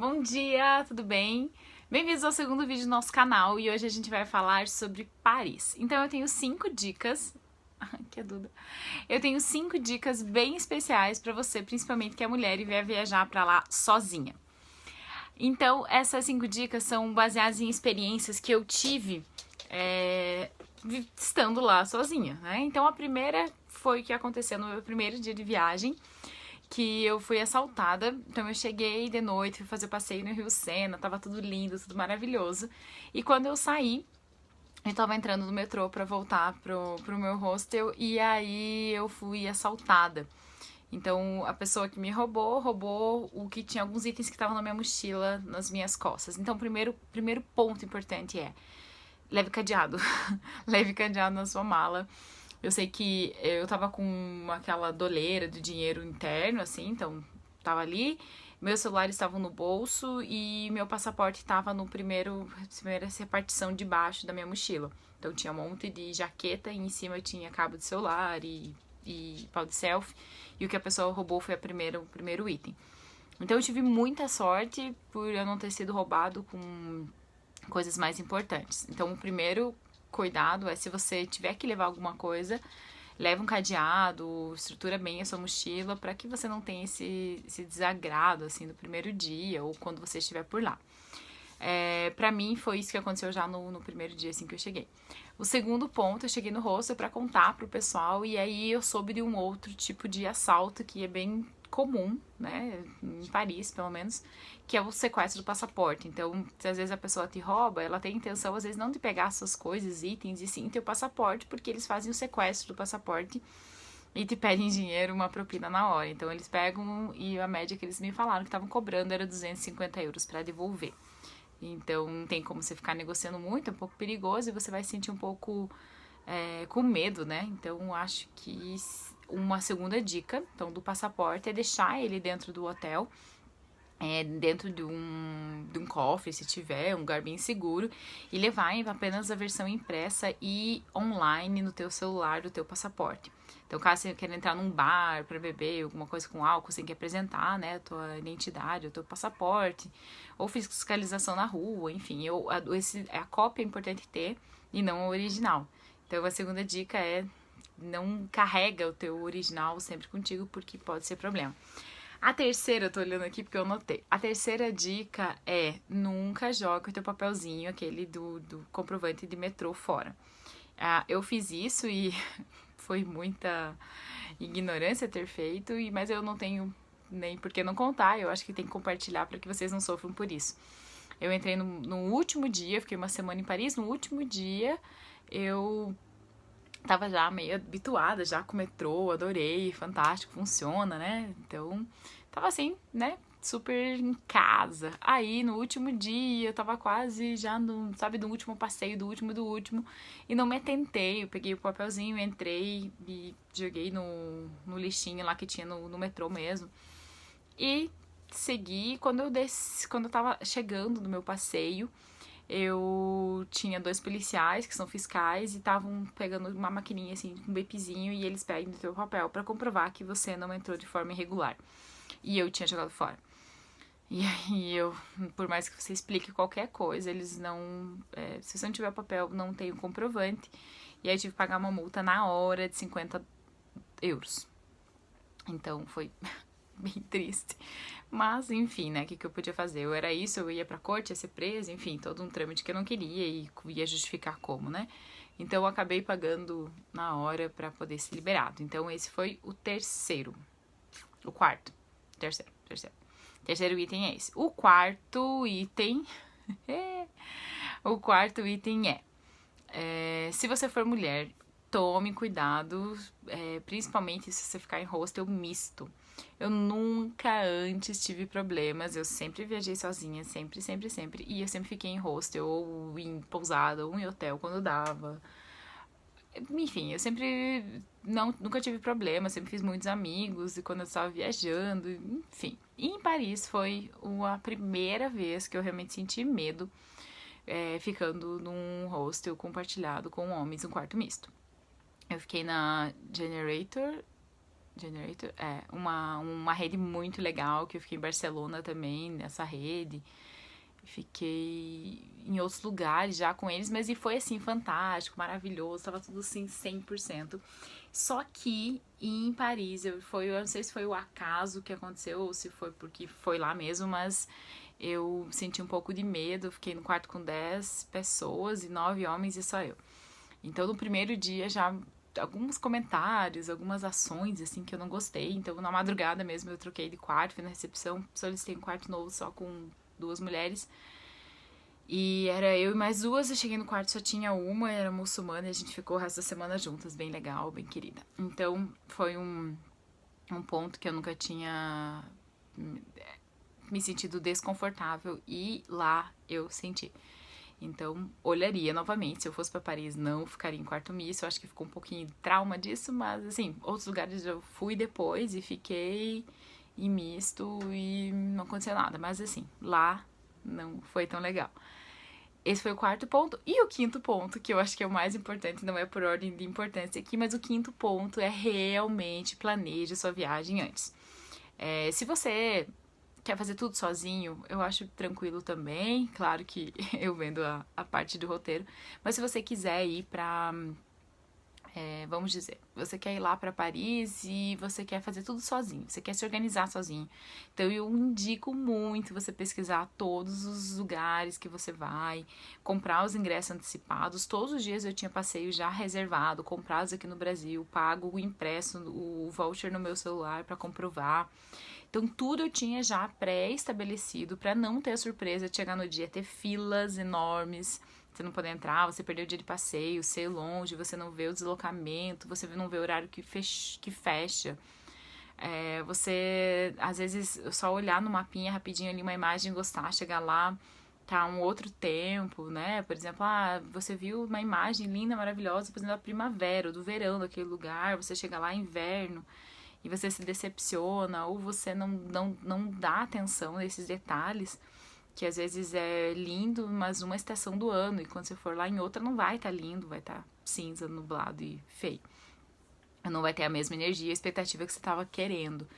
Bom dia, tudo bem? Bem-vindos ao segundo vídeo do nosso canal e hoje a gente vai falar sobre Paris. Então eu tenho 5 dicas, que é Duda. Eu tenho 5 dicas bem especiais pra você, principalmente que é mulher e vai viajar pra lá sozinha. Então essas 5 dicas são baseadas em experiências que eu tive estando lá sozinha, né? Então a primeira foi o que aconteceu no meu primeiro dia de viagem, que eu fui assaltada. Então eu cheguei de noite, fui fazer o passeio no Rio Sena, tava tudo lindo, tudo maravilhoso. E quando eu saí, eu tava entrando no metrô pra voltar pro meu hostel e aí eu fui assaltada. Então a pessoa que me roubou o que tinha alguns itens que estavam na minha mochila, nas minhas costas. Então o primeiro ponto importante é: leve cadeado. Leve cadeado na sua mala. Eu sei que eu tava com aquela doleira do dinheiro interno, assim, então tava ali. Meus celulares estavam no bolso e meu passaporte estava no primeira repartição de baixo da minha mochila. Então tinha um monte de jaqueta e em cima tinha cabo de celular e pau de selfie. E o que a pessoa roubou foi o primeiro item. Então eu tive muita sorte por eu não ter sido roubado com coisas mais importantes. Então, o primeiro cuidado é, se você tiver que levar alguma coisa, leva um cadeado, estrutura bem a sua mochila para que você não tenha esse desagrado assim no primeiro dia ou quando você estiver por lá. Pra mim foi isso que aconteceu já no primeiro dia assim que eu cheguei. O segundo ponto, eu cheguei no hostel pra contar pro pessoal e aí eu soube de um outro tipo de assalto que é bem comum, né, em Paris pelo menos, que é o sequestro do passaporte. Então, se às vezes a pessoa te rouba, ela tem a intenção às vezes não de pegar suas coisas, itens, e sim teu passaporte, porque eles fazem o sequestro do passaporte e te pedem dinheiro, uma propina na hora. Então eles pegam e a média que eles me falaram que estavam cobrando era 250 euros pra devolver. Então não tem como você ficar negociando muito, é um pouco perigoso e você vai se sentir um pouco com medo, né? Então acho que uma segunda dica então, do passaporte é deixar ele dentro do hotel, dentro de um cofre, se tiver, um lugar bem seguro, e levar apenas a versão impressa e online no teu celular do teu passaporte. Então, caso você queira entrar num bar para beber alguma coisa com álcool, você tem que apresentar, né, a tua identidade, o teu passaporte, ou fiscalização na rua, enfim, a cópia é importante ter e não a original. Então, a segunda dica é: não carrega o teu original sempre contigo, porque pode ser problema. A terceira, eu tô olhando aqui porque eu notei. A terceira dica é: nunca joga o teu papelzinho, aquele do comprovante de metrô, fora. Eu fiz isso e foi muita ignorância ter feito, mas eu não tenho nem por que não contar. Eu acho que tem que compartilhar para que vocês não sofram por isso. Eu entrei no último dia, fiquei uma semana em Paris. No último dia, eu tava já meio habituada já com o metrô, adorei, fantástico, funciona, né? Então, tava assim, né? Super em casa. Aí, no último dia, eu tava quase já no, sabe, do último passeio, do último, e não me atentei. Eu peguei o papelzinho, entrei e joguei no lixinho lá que tinha no metrô mesmo. E segui. Quando eu tava chegando no meu passeio, eu tinha 2 policiais que são fiscais e estavam pegando uma maquininha assim, um bepizinho, e eles pegam o teu papel pra comprovar que você não entrou de forma irregular. E eu tinha jogado fora. E aí eu, por mais que você explique qualquer coisa, eles não. Se você não tiver papel, não tem o comprovante. E aí eu tive que pagar uma multa na hora de 50 euros. Então foi bem triste. Mas, enfim, né, o que eu podia fazer? Eu era isso, eu ia pra corte, ia ser presa, enfim, todo um trâmite que eu não queria e ia justificar como, né? Então eu acabei pagando na hora pra poder ser liberado. Então esse foi o terceiro. O quarto. Terceiro. Terceiro item é esse. O quarto item. O quarto item se você for mulher, tome cuidado, principalmente se você ficar em hostel misto. Eu nunca antes tive problemas, eu sempre viajei sozinha, sempre. E eu sempre fiquei em hostel, ou em pousada, ou em hotel quando dava. Enfim, eu sempre nunca tive problema, sempre fiz muitos amigos e quando eu estava viajando, enfim. E em Paris foi a primeira vez que eu realmente senti medo ficando num hostel compartilhado com homens, um quarto misto. Eu fiquei na Generator, uma rede muito legal, que eu fiquei em Barcelona também, nessa rede. Fiquei em outros lugares já com eles, mas e foi assim, fantástico, maravilhoso, tava tudo assim, 100%. Só que em Paris, eu não sei se foi o acaso que aconteceu ou se foi porque foi lá mesmo, mas eu senti um pouco de medo, fiquei no quarto com 10 pessoas e 9 homens e só eu. Então no primeiro dia já alguns comentários, algumas ações assim que eu não gostei. Então na madrugada mesmo eu troquei de quarto, fui na recepção, solicitei um quarto novo só com 2 mulheres. E era eu e mais duas, eu cheguei no quarto, só tinha uma, era muçulmana, e a gente ficou o resto da semana juntas, bem legal, bem querida. Então foi um ponto que eu nunca tinha me sentido desconfortável e lá eu senti. Então, olharia novamente. Se eu fosse para Paris, não ficaria em quarto misto. Eu acho que ficou um pouquinho de trauma disso, mas assim, outros lugares eu fui depois e fiquei em misto e não aconteceu nada. Mas assim, lá não foi tão legal. Esse foi o quarto ponto. E o quinto ponto, que eu acho que é o mais importante, não é por ordem de importância aqui, mas o quinto ponto é realmente planeje sua viagem antes. Se você quer fazer tudo sozinho, eu acho tranquilo também. Claro que eu vendo a parte do roteiro. Mas se você quiser ir pra vamos dizer, você quer ir lá para Paris e você quer fazer tudo sozinho, você quer se organizar sozinho. Então eu indico muito você pesquisar todos os lugares que você vai, comprar os ingressos antecipados. Todos os dias eu tinha passeio já reservado, comprados aqui no Brasil, pago o impresso, o voucher no meu celular para comprovar. Então tudo eu tinha já pré-estabelecido para não ter a surpresa de chegar no dia ter filas enormes, você não poder entrar, você perder o dia de passeio, ser longe, você não vê o deslocamento, você não vê o horário que fecha. Você, às vezes, só olhar no mapinha rapidinho ali uma imagem, gostar, chegar lá, tá um outro tempo, né? Por exemplo, você viu uma imagem linda, maravilhosa, por exemplo, da primavera, do verão daquele lugar, você chega lá inverno e você se decepciona, ou você não dá atenção a esses detalhes, que às vezes é lindo, mas uma estação do ano, e quando você for lá em outra não vai estar lindo, vai estar cinza, nublado e feio. Não vai ter a mesma energia, a expectativa que você estava querendo.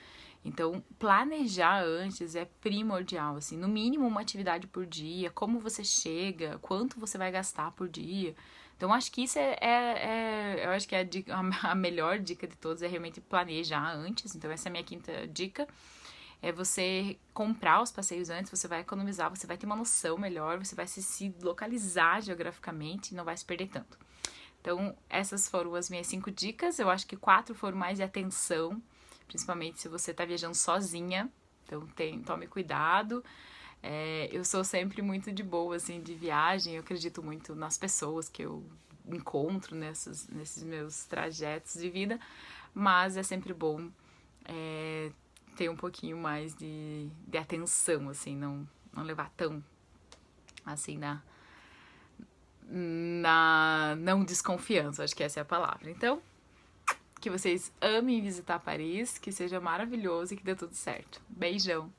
Então, planejar antes é primordial, assim, no mínimo uma atividade por dia, como você chega, quanto você vai gastar por dia. Então, acho que isso eu acho que a melhor dica de todas é realmente planejar antes. Então, essa é a minha quinta dica. É você comprar os passeios antes, você vai economizar, você vai ter uma noção melhor, você vai se localizar geograficamente e não vai se perder tanto. Então, essas foram as minhas 5 dicas. Eu acho que 4 foram mais de atenção, principalmente se você está viajando sozinha. Então, tome cuidado. Eu sou sempre muito de boa, assim, de viagem. Eu acredito muito nas pessoas que eu encontro nesses meus trajetos de vida. Mas é sempre bom ter um pouquinho mais de atenção, assim, não levar tão, assim, na não desconfiança, acho que essa é a palavra. Então, que vocês amem visitar Paris, que seja maravilhoso e que dê tudo certo. Beijão!